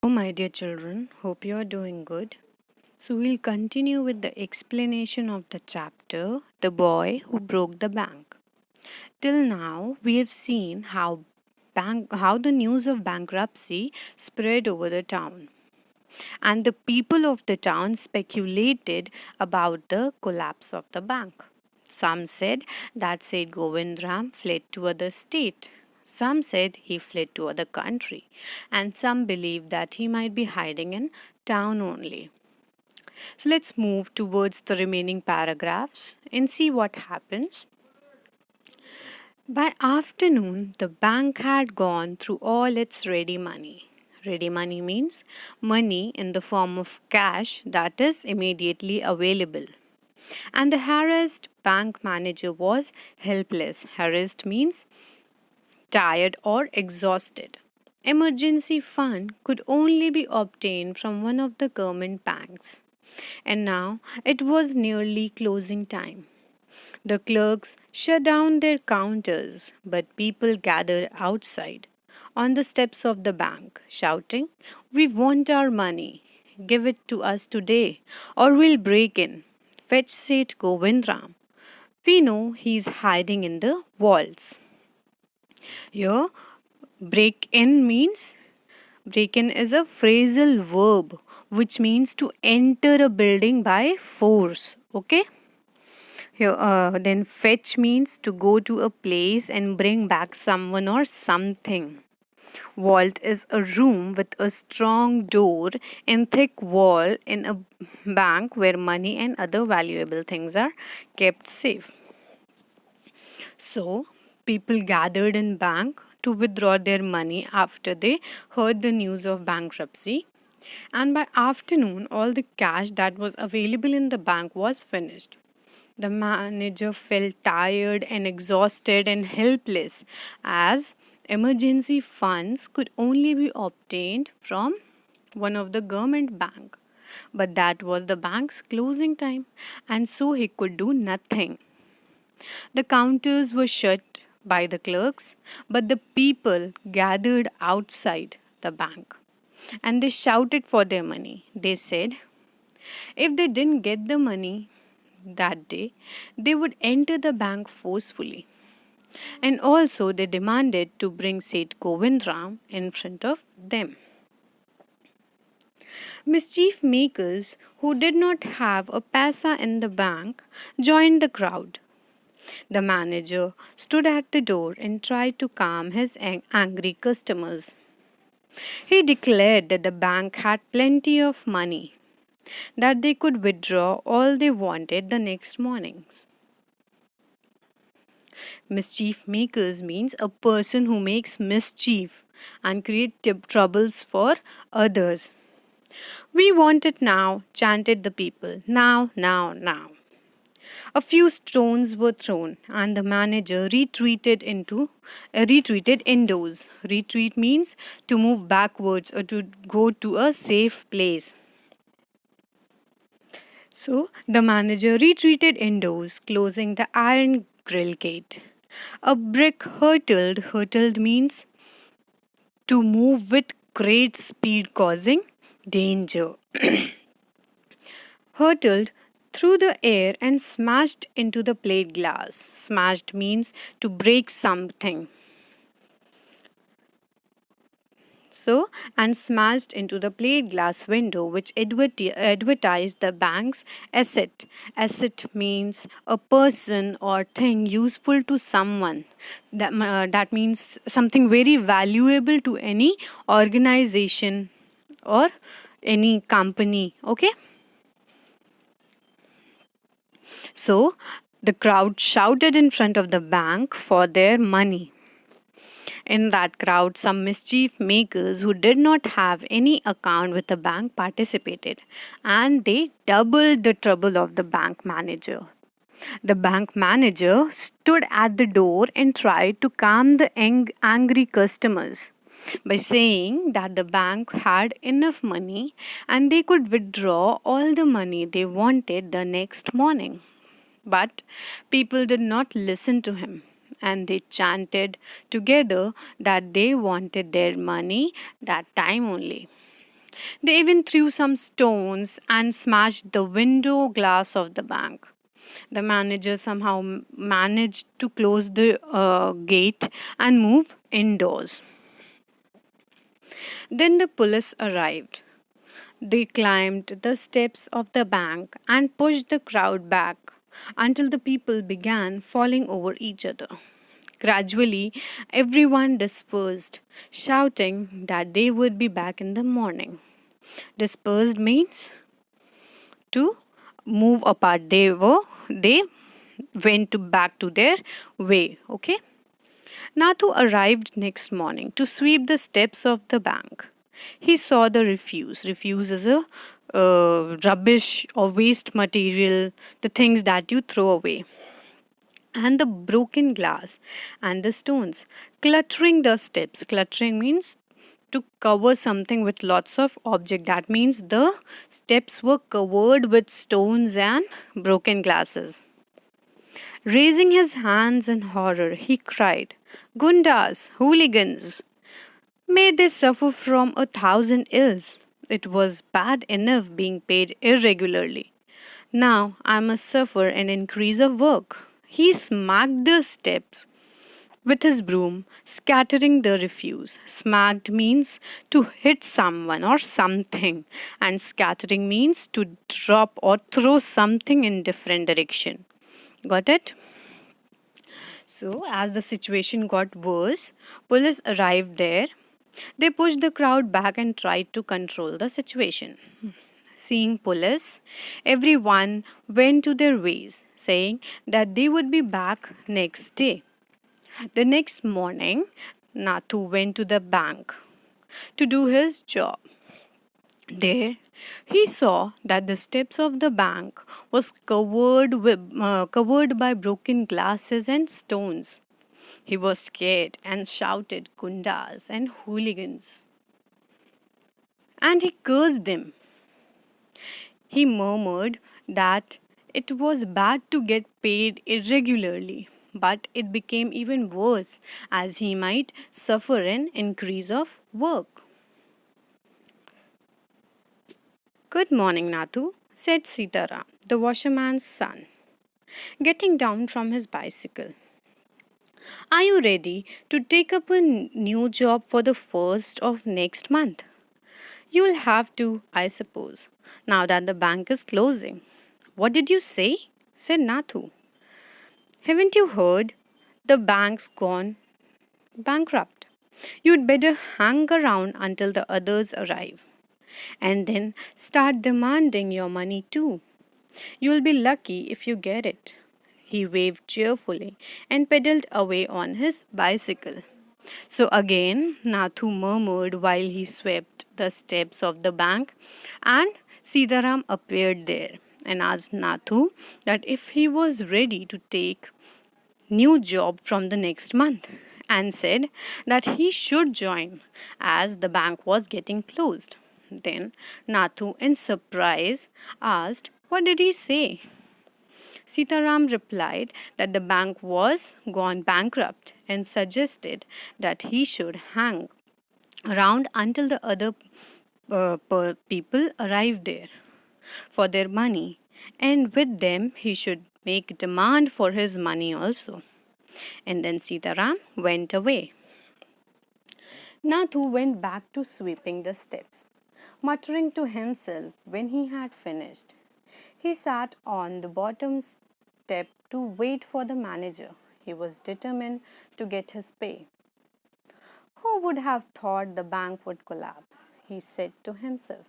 my dear children. Hope you are doing good. So, we'll continue with the explanation of the chapter The Boy Who Broke the Bank. Till now, we have seen how the news of bankruptcy spread over the town, and the people of the town speculated about the collapse of the bank. Some said that Seth Govindram fled to other state. Some said he fled to other country, and some believed that he might be hiding in town only. So let's move towards the remaining paragraphs and see what happens. By afternoon, the bank had gone through all its ready money. Ready money means money in the form of cash that is immediately available. And the harassed bank manager was helpless. Harassed means tired or exhausted. Emergency fund could only be obtained from one of the government banks. And now it was nearly closing time. The clerks shut down their counters, but people gathered outside on the steps of the bank, shouting, "We want our money. Give it to us today, or we'll break in. Fetch Seth Govindram. We know he's hiding in the walls." Here, break in is a phrasal verb which means to enter a building by force. Okay? Here, then fetch means to go to a place and bring back someone or something. Vault is a room with a strong door and thick wall in a bank where money and other valuable things are kept safe. So, people gathered in bank to withdraw their money after they heard the news of bankruptcy. And by afternoon, all the cash that was available in the bank was finished. The manager felt tired and exhausted and helpless as emergency funds could only be obtained from one of the government bank. But that was the bank's closing time, and so he could do nothing. The counters were shut by the clerks, but the people gathered outside the bank and they shouted for their money. They said if they didn't get the money that day, they would enter the bank forcefully. And also, they demanded to bring Seth Govindram in front of them. Mischief makers who did not have a paisa in the bank joined the crowd. The manager stood at the door and tried to calm his angry customers. He declared that the bank had plenty of money, that they could withdraw all they wanted the next morning. Mischief makers means a person who makes mischief and create troubles for others. "We want it now," chanted the people. "Now, now, now." A few stones were thrown, and the manager retreated indoors. Retreat means to move backwards or to go to a safe place. So the manager retreated indoors, closing the iron grill gate. A brick hurtled. Hurtled means to move with great speed, causing danger. Hurtled through the air and smashed into the plate glass. Smashed means to break something. So, and smashed into the plate glass window which advertised the bank's asset. Asset means a person or thing useful to someone. That means something very valuable to any organization or any company. Okay? So, the crowd shouted in front of the bank for their money. In that crowd, some mischief makers who did not have any account with the bank participated, and they doubled the trouble of the bank manager. The bank manager stood at the door and tried to calm the angry customers by saying that the bank had enough money and they could withdraw all the money they wanted the next morning. But people did not listen to him, and they chanted together that they wanted their money that time only. They even threw some stones and smashed the window glass of the bank. The manager somehow managed to close the gate and move indoors. Then the police arrived. They climbed the steps of the bank and pushed the crowd back until the people began falling over each other. Gradually, everyone dispersed, shouting that they would be back in the morning. Dispersed means to move apart. They went back to their way. Okay. Nathu arrived next morning to sweep the steps of the bank. He saw the refuse. Refuse is a rubbish or waste material, the things that you throw away, and the broken glass and the stones cluttering the steps. Cluttering means to cover something with lots of object. That means the steps were covered with stones and broken glasses. Raising his hands in horror, he cried, Gundas, hooligans, may they suffer from 1,000 ills. It was bad enough being paid irregularly. Now I must suffer an increase of work. He smacked the steps with his broom, scattering the refuse. Smacked means to hit someone or something, and scattering means to drop or throw something in different direction. Got it? So, as the situation got worse, police arrived there. They pushed the crowd back and tried to control the situation. Seeing police, everyone went to their ways, saying that they would be back next day. The next morning, Nathu went to the bank to do his job. There, he saw that the steps of the bank was covered by broken glasses and stones. He was scared and shouted gundas and hooligans, and he cursed them. He murmured that it was bad to get paid irregularly, but it became even worse as he might suffer an increase of work. Good morning, Nathu, said Sitaram, the washerman's son, getting down from his bicycle. Are you ready to take up a new job for the first of next month? You'll have to, I suppose, now that the bank is closing. What did you say? Said Nathu. Haven't you heard? The bank's gone bankrupt. You'd better hang around until the others arrive. And then start demanding your money too. You'll be lucky if you get it. He waved cheerfully and pedaled away on his bicycle. So again, Nathu murmured while he swept the steps of the bank, and Sitaram appeared there and asked Nathu that if he was ready to take new job from the next month, and said that he should join as the bank was getting closed. Then Nathu, in surprise, asked, What did he say? Sitaram replied that the bank was gone bankrupt and suggested that he should hang around until the other people arrived there for their money, and with them he should make demand for his money also. And then Sitaram went away. Nathu went back to sweeping the steps, muttering to himself when he had finished. He sat on the bottom step to wait for the manager. He was determined to get his pay. Who would have thought the bank would collapse? He said to himself,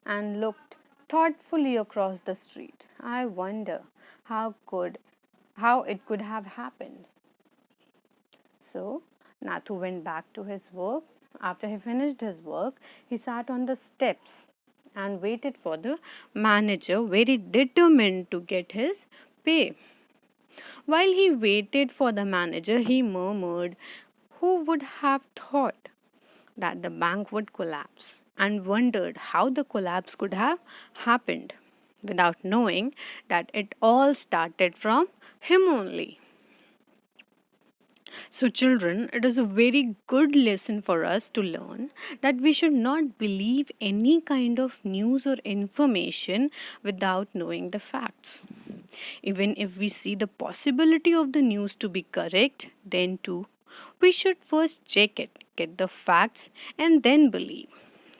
and looked thoughtfully across the street. I wonder how it could have happened. So Nathu went back to his work. After he finished his work, he sat on the steps and waited for the manager, very determined to get his pay. While he waited for the manager, he murmured, Who would have thought that the bank would collapse? And wondered how the collapse could have happened without knowing that it all started from him only. So, children, it is a very good lesson for us to learn that we should not believe any kind of news or information without knowing the facts. Even if we see the possibility of the news to be correct, then too, we should first check it, get the facts, and then believe.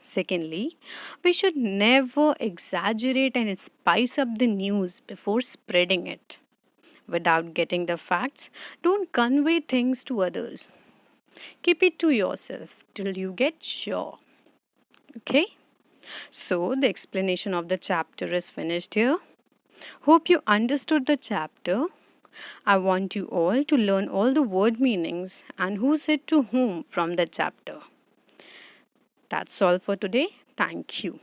Secondly, we should never exaggerate and spice up the news before spreading it. Without getting the facts, don't convey things to others. Keep it to yourself till you get sure. Okay? So, the explanation of the chapter is finished here. Hope you understood the chapter. I want you all to learn all the word meanings and who said to whom from the chapter. That's all for today. Thank you.